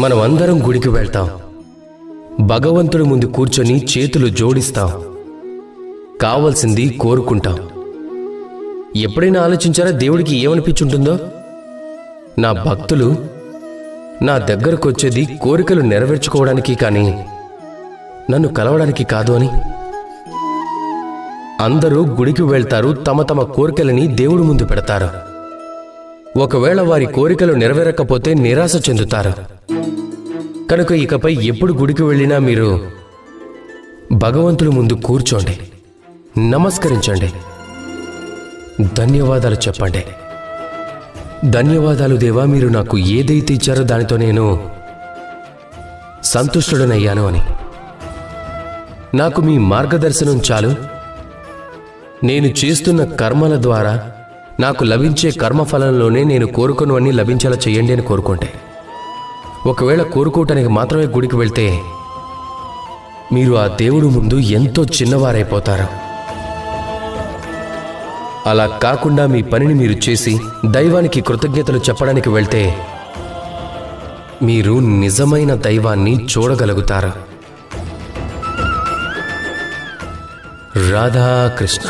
మనం అందరం గుడికి వెళ్తాం, భగవంతుడి ముందు కూర్చొని చేతులు జోడిస్తాం, కావాల్సింది కోరుకుంటాం. ఎప్పుడైనా ఆలోచించారా దేవుడికి ఏమనిపించుంటుందో? నా భక్తులు నా దగ్గరకు వచ్చేది కోరికలు నెరవేర్చుకోవడానికి కానీ నన్ను కలవడానికి కాదు అని. అందరూ గుడికి వెళ్తారు, తమ తమ కోరికలని దేవుడి ముందు పెడతారు. ఒకవేళ వారి కోరికలు నెరవేరకపోతే నిరాశ చెందుతారు. కనుక ఇకపై ఎప్పుడు గుడికి వెళ్ళినా మీరు భగవంతుడి ముందు కూర్చోండి, నమస్కరించండి, ధన్యవాదాలు చెప్పండి. ధన్యవాదాలు దేవా, మీరు నాకు ఏదైతే ఇచ్చారో దానితో నేను సంతుష్టుడనయ్యాను అని. నాకు మీ మార్గదర్శనం చాలు. నేను చేస్తున్న కర్మల ద్వారా నాకు లభించే కర్మఫలంలోనే నేను కోరుకున్నవన్నీ లభించేలా చేయండి అని కోరుకుంటే. ఒకవేళ కోరుకోవటానికి మాత్రమే గుడికి వెళ్తే మీరు ఆ దేవుడు ముందు ఎంతో చిన్నవారైపోతారు. అలా కాకుండా మీ పనిని మీరు చేసి దైవానికి కృతజ్ఞతలు చెప్పడానికి వెళ్తే మీరు నిజమైన దైవాన్ని చూడగలుగుతారు. రాధాకృష్ణ.